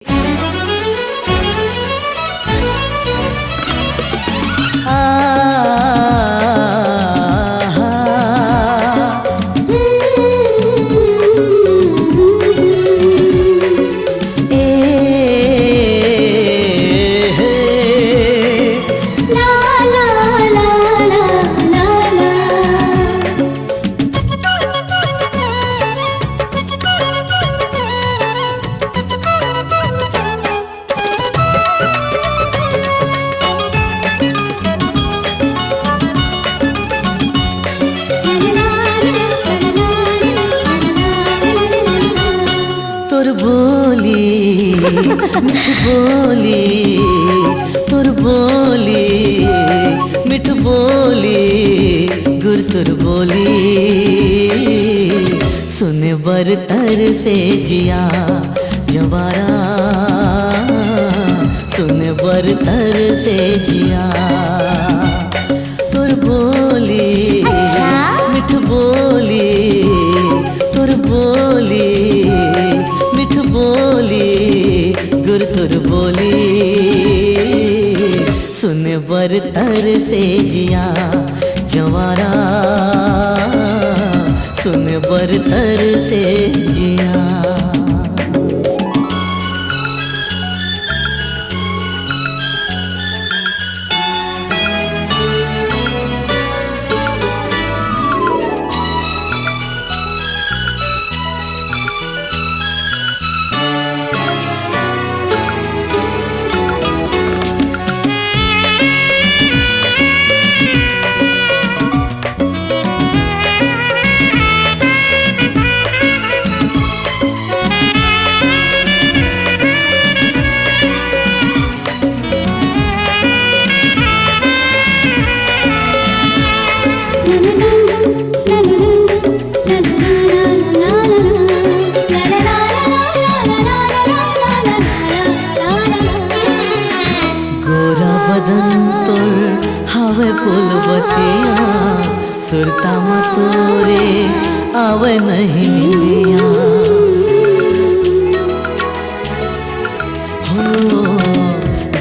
तोर बोली मिठ बोली, तोर बोली मिठ बोली, गुर तोर बोली सुने बर तर से जिया जवारा, सुने बर तर से जिया। तोर बोली मिठ बोली, तोर बोली मिठ बोली, गुर तोर बोली सुने बर तर से जिया जवारा, सुने बर तर से जिया। हावे फूलबतिया सुरता मतोरे आवे नहीं निंदिया, हो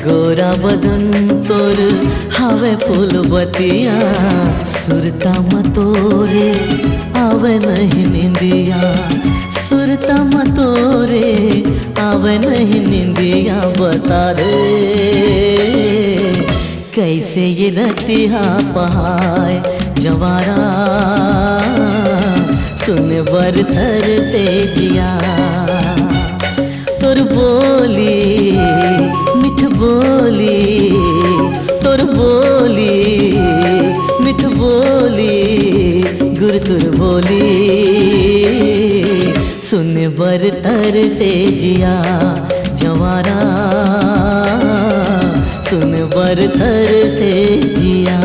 गोरा बदन तोर हावे फूलबतिया सुरता मतोरे आवे नहीं निंदिया, सुरता मतोरे आवे नहीं निंदिया। बता दे कैसे ये रतिहा पहाय जवारा, सुन बर तर से जिया। तोर बोली मिठ बोली, तोर बोली मिठ बोली, गुर तोर बोली सुन बर तर से जिया जवारा, सुन बर तर से जिया।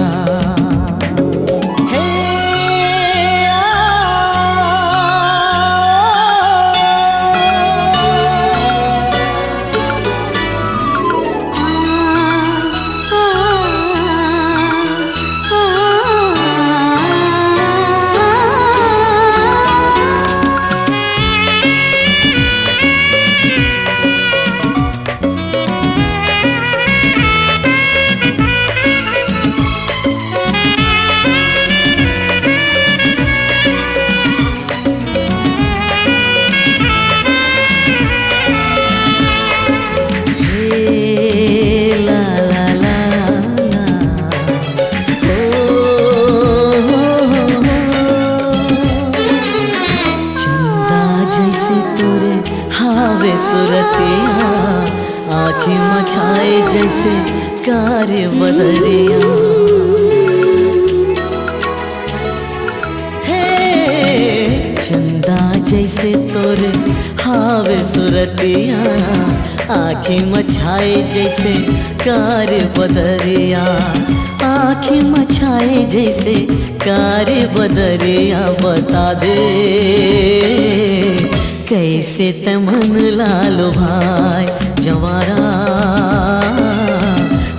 सुरतिया आँखें मछाए जैसे कार्य बदरिया, हे चंदा जैसे तोरे हावे सुरतिया, आँखें मछाए जैसे कार्य बदरिया, आँखें मछाए जैसे कार्य बदरिया। बता दे कैसे तमन लालो भाई जवारा,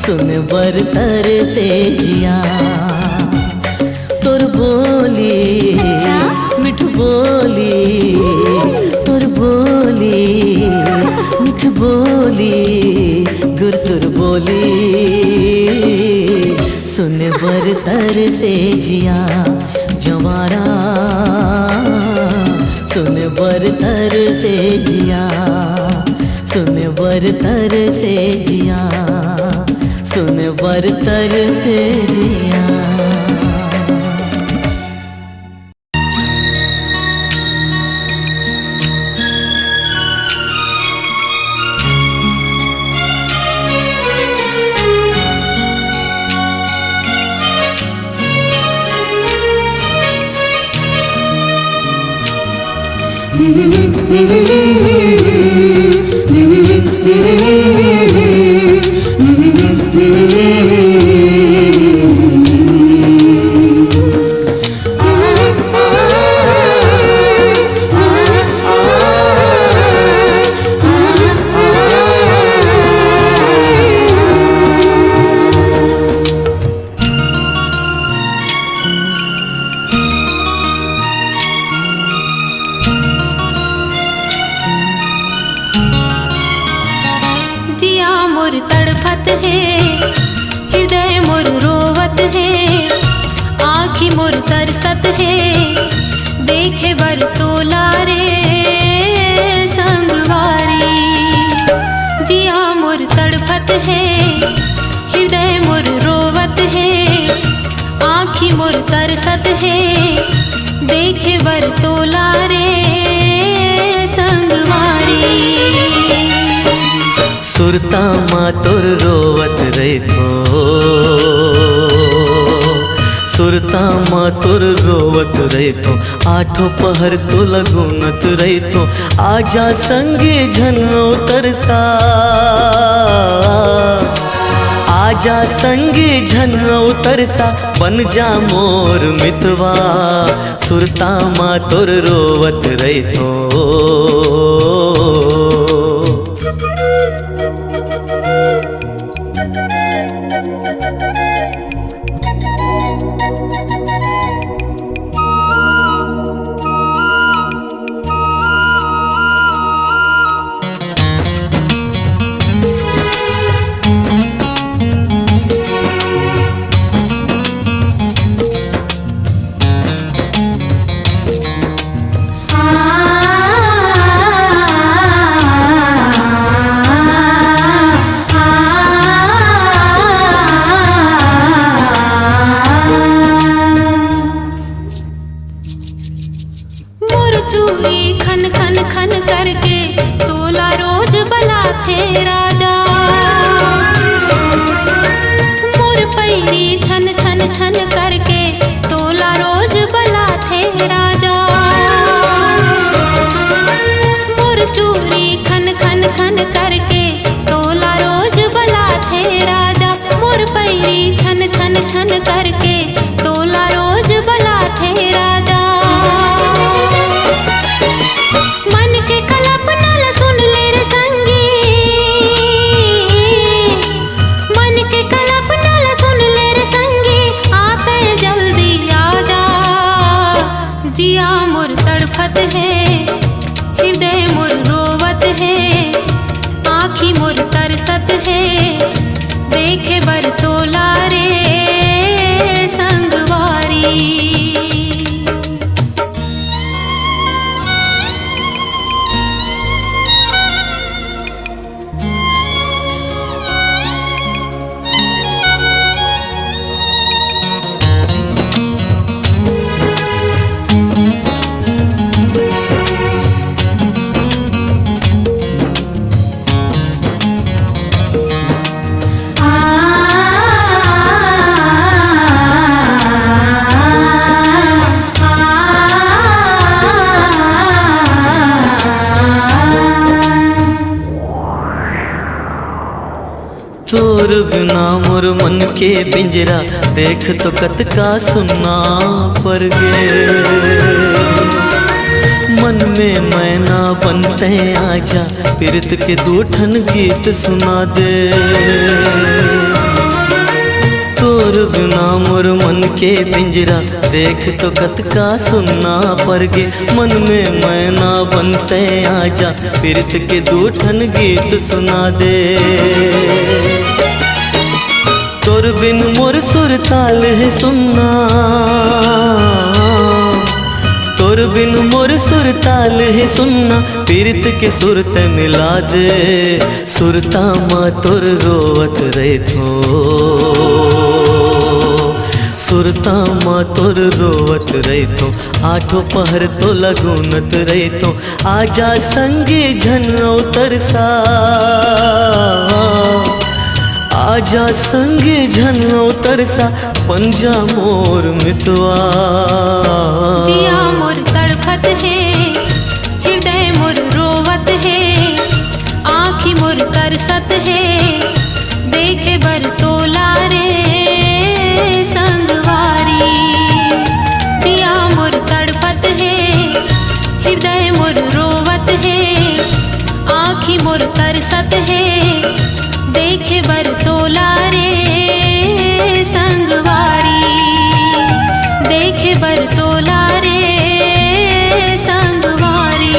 सुन बर तर से जिया। तोर बोली मिठ बोली, तोर बोली मिठ बोली गुरतुर बोली, सुन बरतर से जिया जवारा, सुन बरतर से जिया, सुन बरतर से जिया, सुन बरतर से जिया। तड़फत है, हृदय मोर रोवत है, आँखी मोर तरसत है, देखे बर तोला रे संगवारी। जिया मोर तड़फत है, हृदय मोर रोवत है, आँखी मोर तरसत है, देखे बर तोला रे संगवारी। सुरता माँ तोर रोवत रही थो, सुरता माँ तोर रोवत रही थो, आठों पहर तो लगुनत रही थो, आजा संगे झनो तरसा, आजा संगे झनो तरसा, बन जा मोर मितवा, सुरता माँ तोर रोवत रही थो। चूड़ी खन खन खन करके तोला रोज बला थे राजा, मोर पैरी छन छन छन करके तोला रोज बला थे राजा, मोर चूड़ी खन खन खन करके तोला रोज बला थे राजा, मोर पैरी छन छन छन करके तोला रोज बला थे राजा। जिया मोर तड़फत है, हृदय मोर रोवत है, आँखी मोर तरसत है, देखे बर तोला रे संगवारी। तोर बिना मोर मन के पिंजरा देख तो कत का सुनना पर गे, मन में मैना बनते आजा पीरत के दूठन गीत सुना दे। तोर बिना मोर मन के पिंजरा देख तो कतका सुनना पर गे। मन में मैना बनते आजा पीरत के दूठन गीत सुना दे। तोर बिन मोर सुर ताल है सुनना, तोर बिन मोर सुर ताल है सुनना, पीरत के सुर ते मिला दे। सुरता माँ तोर रोवत रहे थो, सुरता माँ तोर रोवत रहे थो, आठों पहर तो लगुनत रहे थो। आजा संगे झन तरसा, आजा संगे झन तरसा, पंजा मोर मितवा। जिया मोर तड़पत है, हृदय मोर रोवत है, आँखी मोर तरसत है, देखे बर तोला रे संगवारी। जिया मोर तड़पत है, हृदय मोर रोवत है, आँखी मोर तरसत है, देखे बर तोला रे संगवारी, देखे बर तोला रे संगवारी।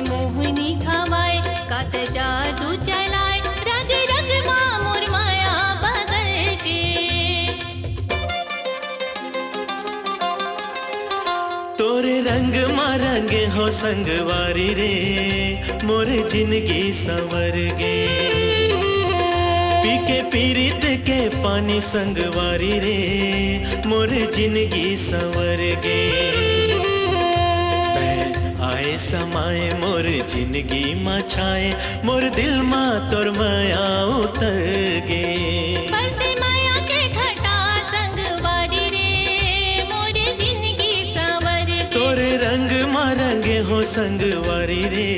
मोहिनी खवाए कात जादू चलाए, रग रग माँ मोर माया बगल के। तोरे रंग मा रंगे हो संगवारी रे, मोर जिंदगी संवर गे। पी के पीरित के पानी संगवारी रे, मोर जिंदगी संवर गे। आए समाए मोर जिंदगी माँ छाए, मोर दिल माँ तोर माया उतर गे। बरसे माया के घटा संगवारी रे, मोर जिंदगी संवर गे। तोरे रंग माँ रंगे हो संगवारी रे,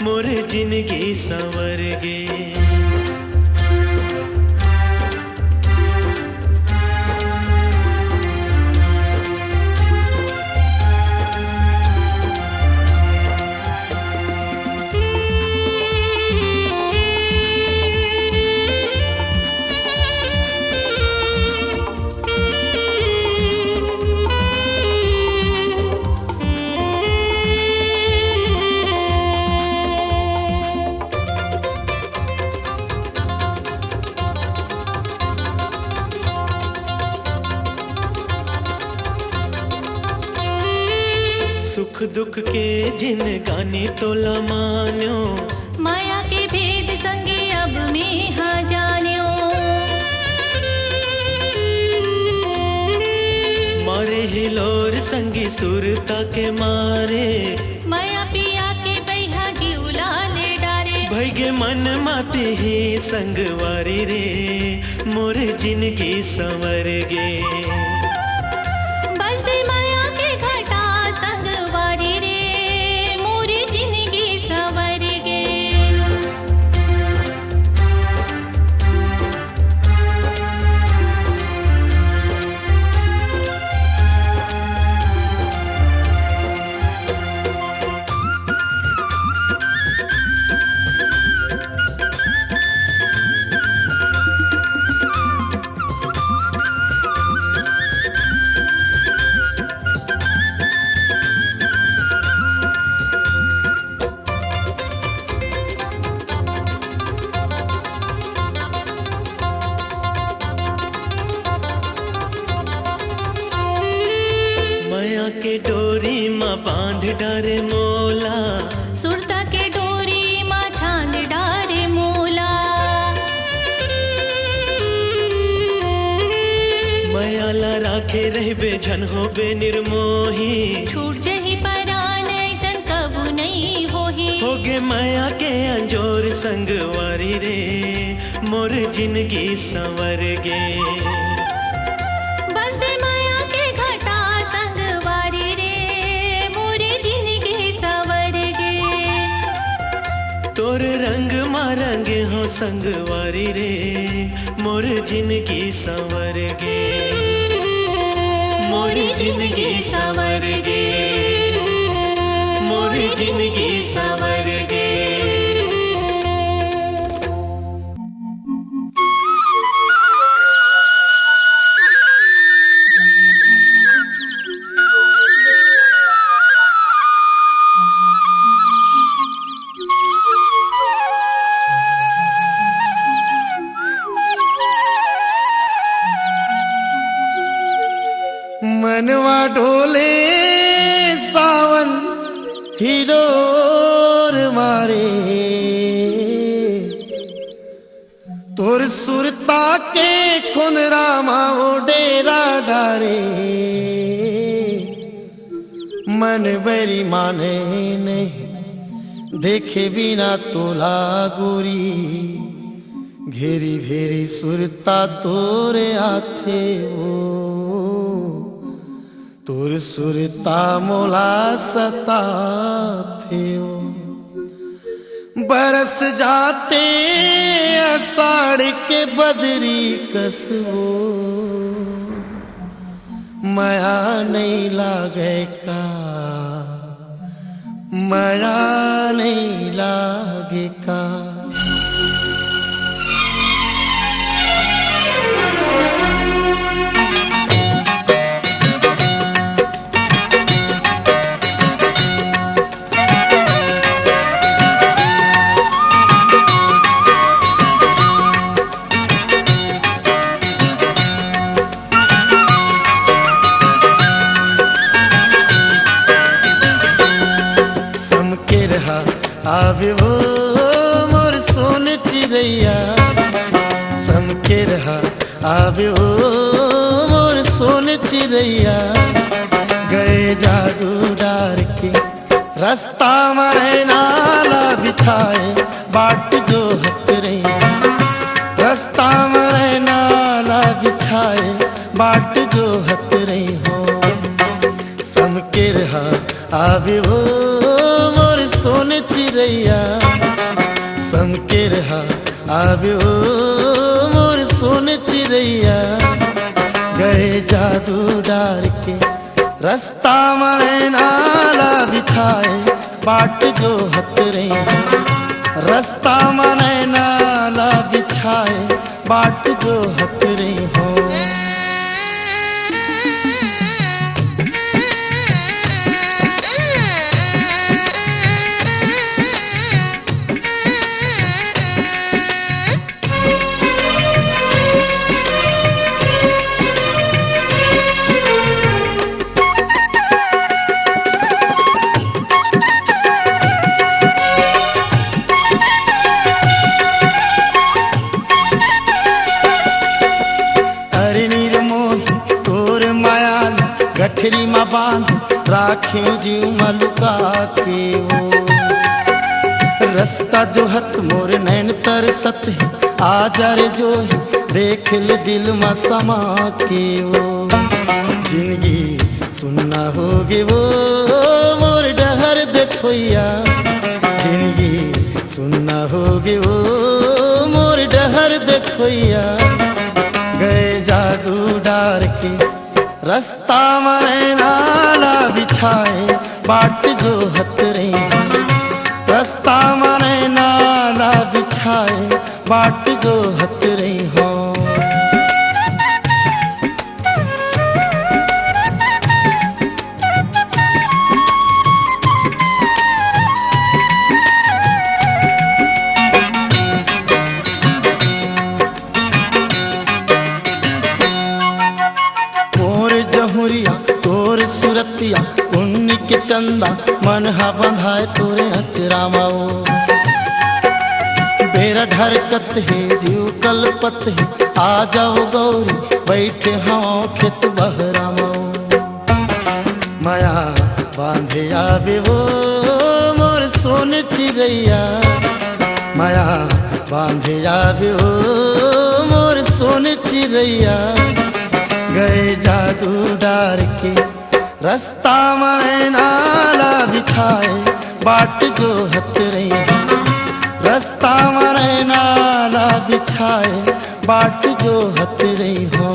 मोर जिंदगी संवर गे। सुख दुख के जिन गानी तोला मान्यो, माया के भेद संगे अब में हाँ जान्यो। मारे हिलोर संगी सुरता के मारे, माया पिया के बैहा जीवला ने डारे। भैगे मन माते ही संगवारी रे, मोर जिंदगी संवर गे। बरसे माया के घटा संगवारी रे, मोर जिंदगी संवर गे। डोरी माँ बांध डारे मोला, सुरता के डोरी माँ छांद डारे मोला। मयाला राखे रहबे झन होबे निर्मोही, छूट जही परान ऐसन कबू नहीं होही। होगे माया के अंजोर संगवारी रे, मोर जिंदगी संवर गे। बरसे माया के घटा संगवारी रे, मोरे जिंदगी संवर गे। तोर रंग मारंगे हो संगवारी रे, मोर जिंदगी संवर गे। मोर जिंदगी संवर गे, मोर जिंदगी संवर गे। मनवा डोले सावन हिलोर मारे, तोर सुरता के खुनरा माओ डेरा डारे। मन बरी माने नहीं देखे बिना तोला गोरी, घेरी भेरी सुरता तोरे आथे ओ, तोर सुरता मोला सताथे ओ। बरस जाते अषाढ़ के बदरी कसबो, माया नहीं लागे का, माया नहीं लागे का। आवे वो मोर सोन चिड़ैया, समके रहा आवे वो मोर सोन चिड़ैया। गए जादू डार के रास्ता मारे नाला बिछाए, बाट जो हट रही रास्ता मारे नाला बिछाए, बाट जो हट रही हो। समके रहा आवे वो सोन चिड़ैया, समके रहा आवे ओ मोर सोन चिड़ैया। गए जादू डार के रास्ता मारे नाला बिछाए, बाट जो हत रही रास्ता मारे नाला बिछाए, बाट जो हत रही हो। गठरी माँ बांध राखे जीव मलुका के वो, रास्ता जो हत मोर नैन तरसत है, आ जा रे जो देख ले दिल में समा के वो। जिंदगी सुनना होगे वो मोर डहर देखोया, जिंदगी सुनना होगे वो मोर डहर देखोया। गए जादू डार के रास्ता मारे नाला बिछाए, बाट जो हत रही रास्ता मारे नाला बिछाए, बाट जो हत रही हो। तोर सुरतिया पुण्य के चंदा मन हा बंधाए तोरे अचरामाओ। बेरा ढरकत है जीव कलपत है, आ जाओ गौरी बैठे हाँ खेत बहरामाओ। माया बांधे आवे वो मोर सोन चिड़ैया, माया बांधे आवे वो मोर सोन चिड़ैया। गए जादू डार के रास्ता में नाला बिछाए, बाट जो हत रही रास्ता में नाला बिछाए, बाट जो हत रही हो।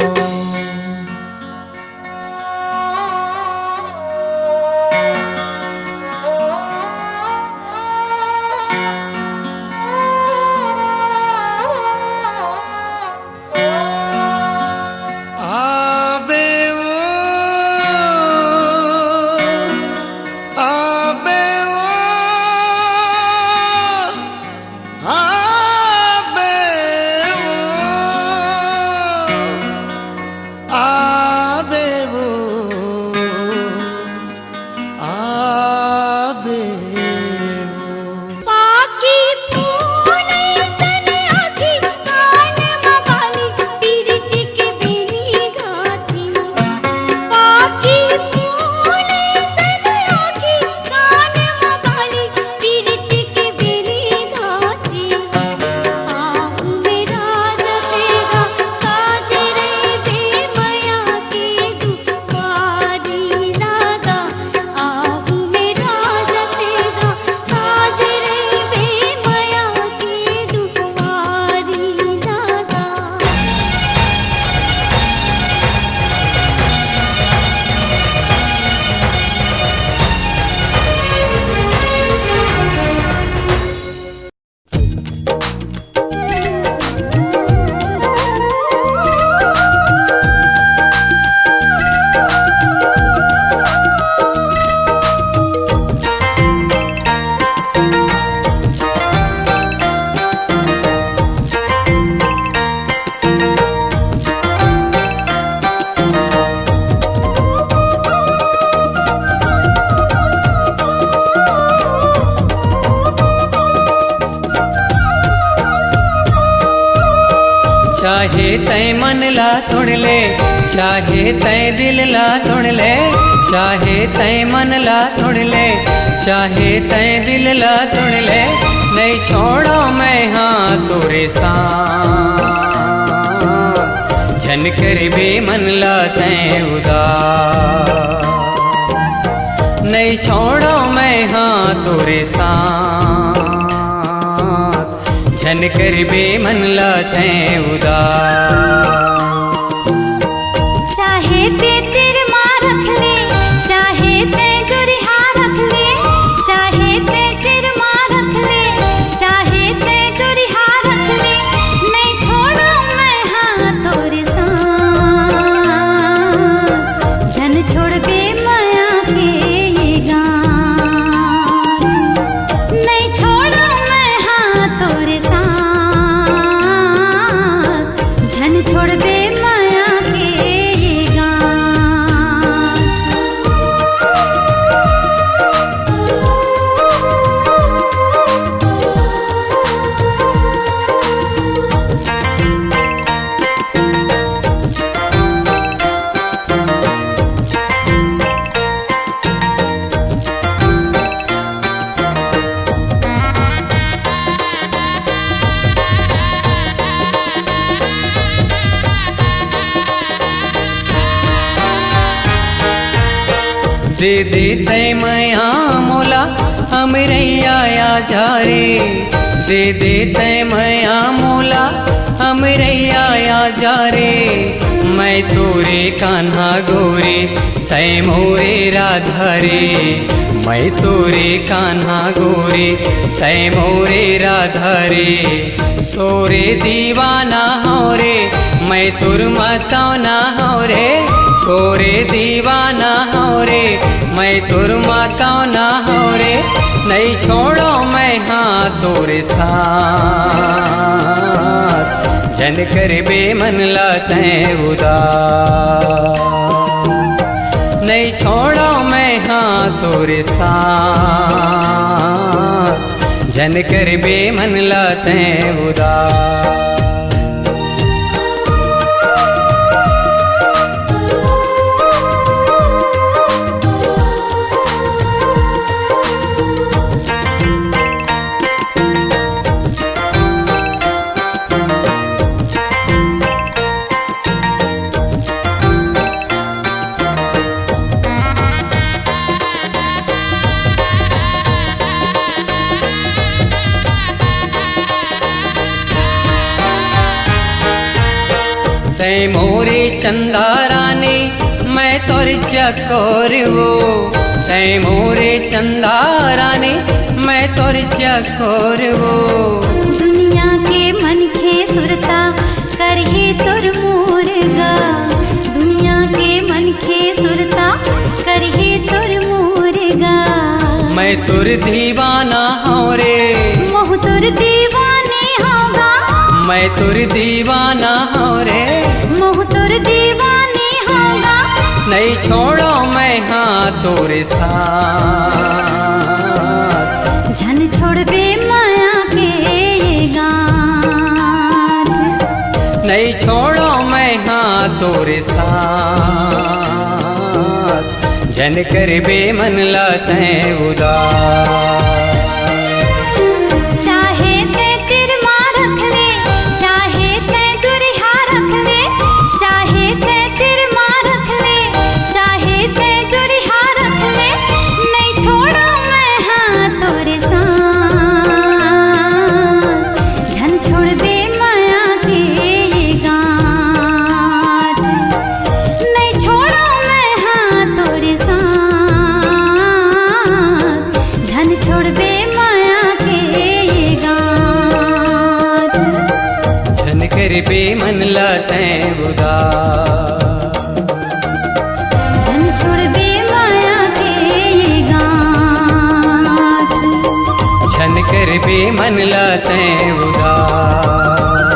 चाहे तय मन ला तोड़ ले, चाहे तय दिल ला तोड़ ले, चाहे तय मन ला तोड़ ले, चाहे तय दिल ला तोड़ ले, नहीं छोड़ो मैं हाँ तोरे साथ। झन कर बे मन ला तय उदास, नहीं छोड़ो मैं हाँ तोरे साथ। झन कर बे मन ला तय उदास। चाहे ते तेरे माँ रख ले, चाहे ते जुरिहा रख ले, चाहे ते तेरे माँ रख ले, चाहे ते जुरिहा रख ले, नहीं छोड़ो मैं हाँ तोरे साथ। झन छोड़ बे माया के ये गाँव, नहीं छोड़ो मैं हाँ तोरे साथ। झन छोड़ बे माया के ये गाँव। दे दे तय मया मोला हमरैया या जा रे, दे दे तय मया मोला हमरैया या जा रे। मैं तोरे कान्हा गोरे तय मोरे राधा रे, मैं तोरे कान्हा गोरे तय मोरे राधा रे। तोरे दीवाना हो रे मैं तुर मताना हो रे, तोरे दीवाना हो रे मैं तुर मताना हो रे। नहीं छोड़ो मैं हाँ तोरे साथ, जन कर बे मन ला तय उदास। नहीं छोड़ो मैं हाँ तोरे साथ, जन कर बेमन लाते उदास। तै मोरे चंदा रानी मैं तोर चकोर वो, तै मोरे चंदा रानी मैं तोर चकोर वो। दुनिया के मन खे सुरता करहे तोर मोरगा, दुनिया के मन खे सुरता करहे तोर मोरगा। मैं तोर दीवाना हूँ रे, मोह तोर दीवाने होगा, मैं तोर दीवाना हूँ रे, मोह तोर दीवाने होगा। नहीं छोड़ो मैं हाँ तोरे साथ, झन छोड़बे माया के गाँठ। नहीं छोड़ो मैं हाँ तोरे साथ, जन कर बेमन लाते उदास। चाहे ते तिरमा रख ले, चाहे ते दुरिहा रख ले, चाहे ते तिरमा रख ले, चाहे ते दुरिहा रख ले। नहीं छोड़ो मैं हाँ तोरे साथ, झन छोड़बे माया के गाँठ। नहीं छोड़ो मैं हाँ तोरे साथ, झन छोड़बे माया के गाँठ। झन कर बेमन लाते उदास, झन छोड़बे माया के गाँठ। झन कर बेमन लाते उदास।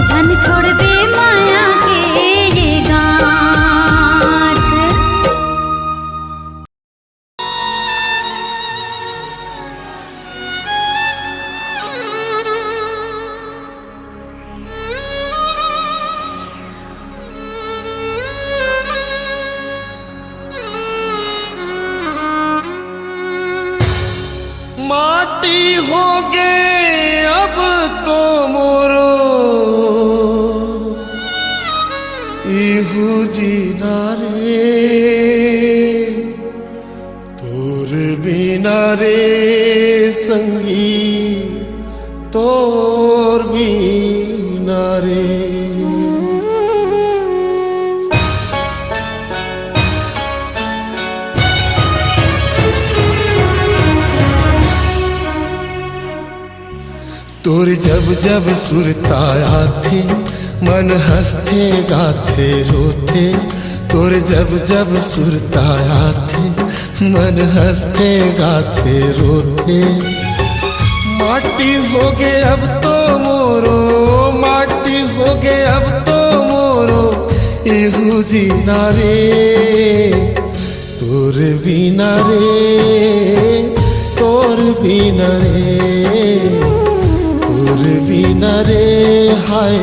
झन छोड़बे माया के गाँठ। माटी हो गए अब तो मोरो इहू जीना रे, तोर बिना रे संगी तोर बिना रे। तोर जब जब सुरताया थे मन हंसते गाते रोते, तोर जब जब सुरताया थे मन हंसते गाते रोते। माटी हो गए अब तो मोरो, माटी हो गए अब तो मोरो इहू जीना रे, तोर बिना रे, तोर बिना रे, तोर बिना रे, हाय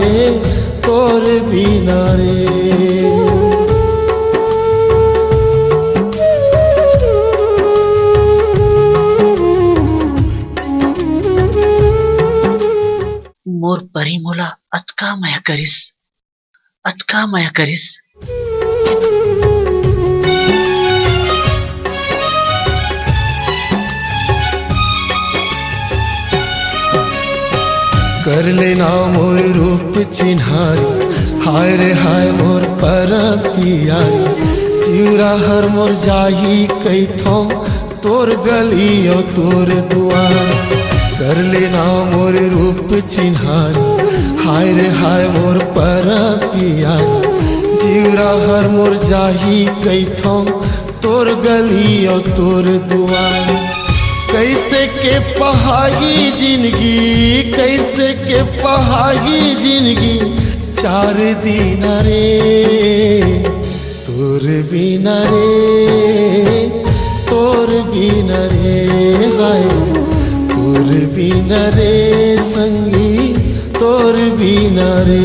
तोर बिना रे। मोर परी मोला अतका माया करिस, अतका माया करिस। कर लेना मोर रूप चिन्हारी, हाय रे हाय मोर पर पियारी। चिउरा हर मोर जाही कैथो तोर गलियो तोर दुआर। कर लेना मोर रूप चिन्हारी, हाय रे हाय मोर पर पियारी। चिउरा हर मोर जाही कैथो तोर गलियो तोर दुआर। कैसे के पहागी जिंदगी, कैसे के पहागी जिंदगी चार दिन रे, तोर बिना रे तोर बिना रे हाय तोर बिना रे संगी तोर बिना रे।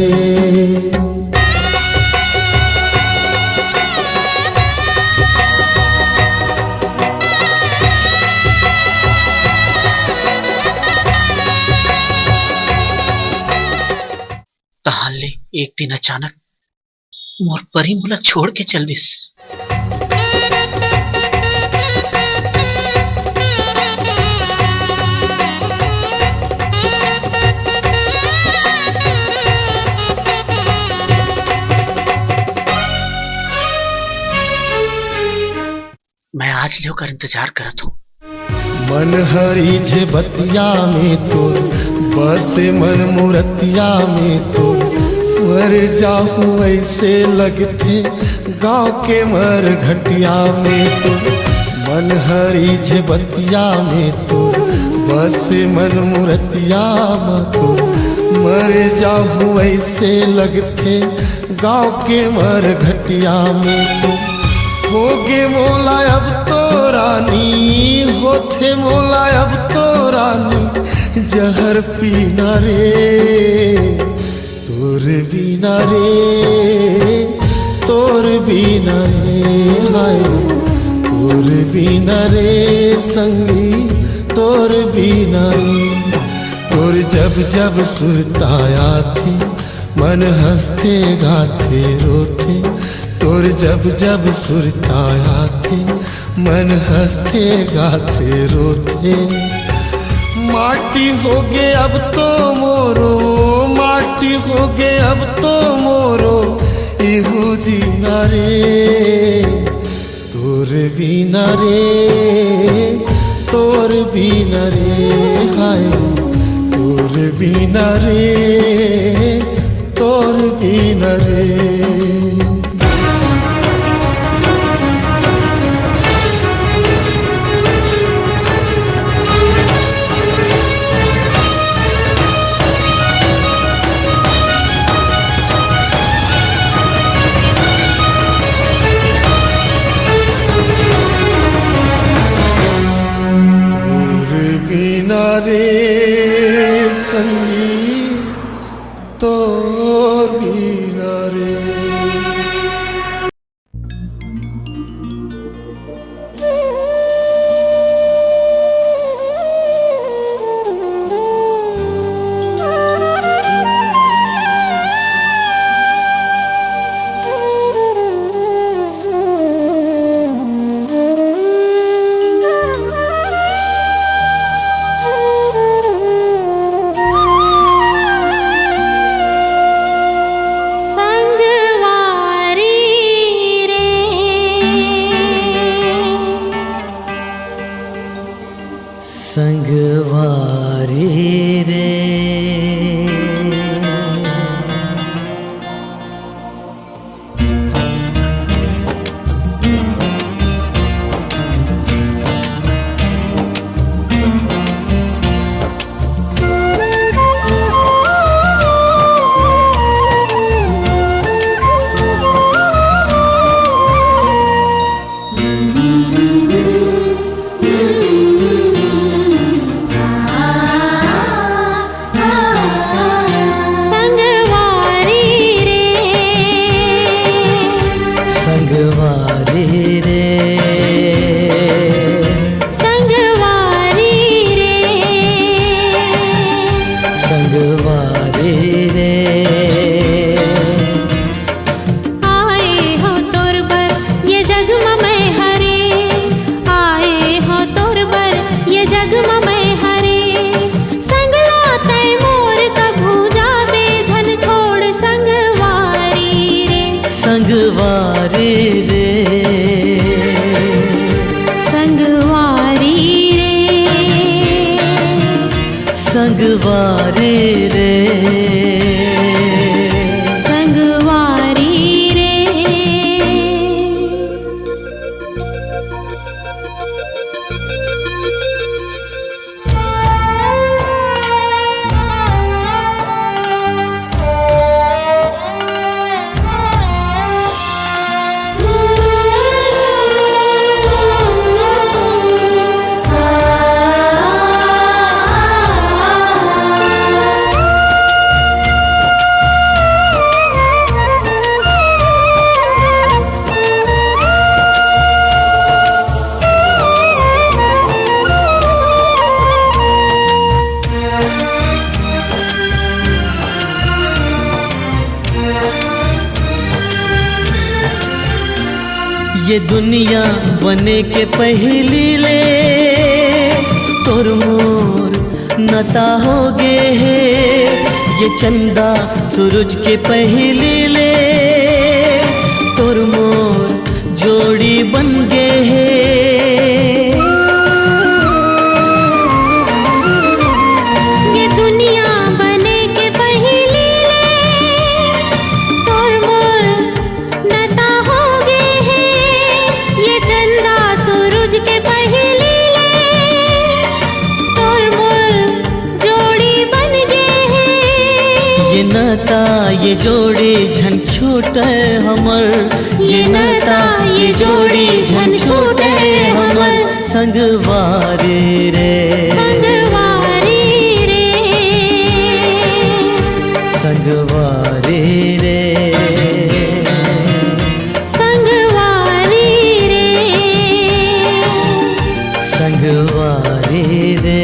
तहाले एक दिन अचानक मोर परी मोला छोड़ के चल दिस। मैं आज ले कर इंतजार करत हूँ। मन हरी जे बतिया में तोर बसे मन मूर्तिया में तोर मर जाऊं ऐसे लगते गांव के मर घटिया में तोर। मन हरी जे बतिया में तोर बसे मन मूर्तिया में तोर मर जाऊं ऐसे लगते गांव के मर घटिया में तोर। होगे मोला अब तो रानी होथे मोला अब तो रानी जहर पीना रे तोर बिना रे तोर बिना रे हाय तोर बिना रे संगी तोर बिना रे। तोर जब जब सुरताया थी मन हंसते गाते रोते तोर जब जब सुरताया थे मन हंसते गाते रोते। माटी हो गे अब तो मोरो माटी हो गे अब तो मोरो इहू जीना रे तोर बिना रे तोर बिना रे हाय तोर बिना रे तोर बिना रे। रे संगी तोर बिना रे। संगवारी रे संगवारी रे संगवारी रे ये दुनिया बने के पहली ले तोर मोर नता हो गे है। ये चंदा सूरज के पहली ले तोर मोर जोड़ी बन गे है। ये दुनिया बने के पहली ले तोर मोर नता हो गे है। ये चंदा सूरज के पहली ले तोर मोर जोड़ी बन गे है। ये नता ये जोड़ी झन छूटे हमर। ये नता ये जोड़ी झन छूटे हमर। संगवारी रे संगवारी रे संगवारी रे संगवारी रे संगवारी रे।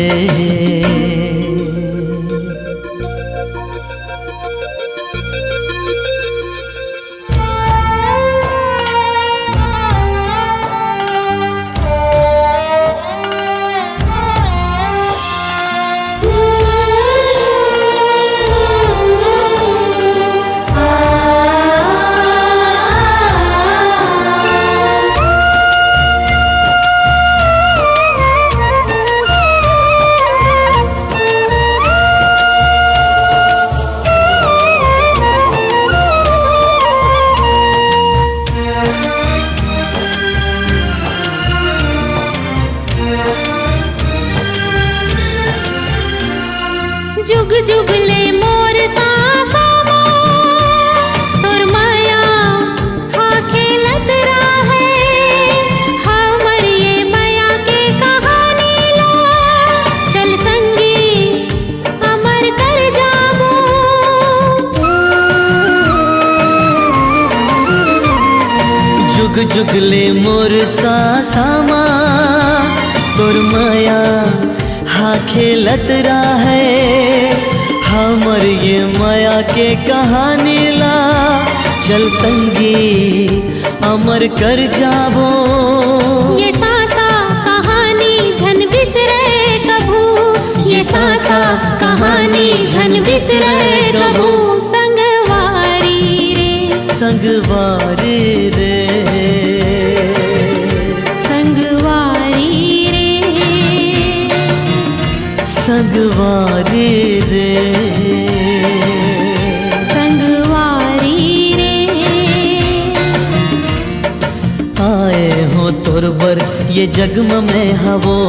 जुग जुग ले मोर सासा तोर माया हा खेलत रहे। हमर ये माया के कहानी ला चल संगी अमर कर जाबो। जुग जुग ले मोर सासामा तोर माया हा खेलत रहे। हमर ये माया के कहानी ला चल संगी अमर कर जाबो। ये सासा कहानी झन बिसरे कभू। ये सासा कहानी झन बिसरे कभू। संगवारी रे संगवारी रे संगवारी रे संगवारी रे संगवारी रे। आए हो तोर बर ये जगम में हवो।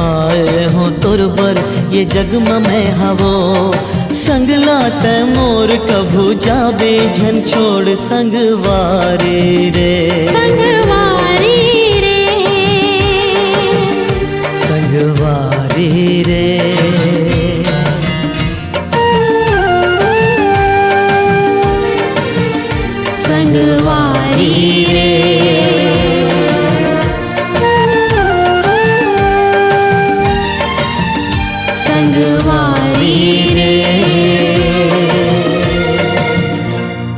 आए हो तोर बर ये जगम में हवो। संगला ते मोर कभू जाबे झन छोड़। संगवारी रे संगवारी रे संगवारी रे संगवारी रे संगवारी रे।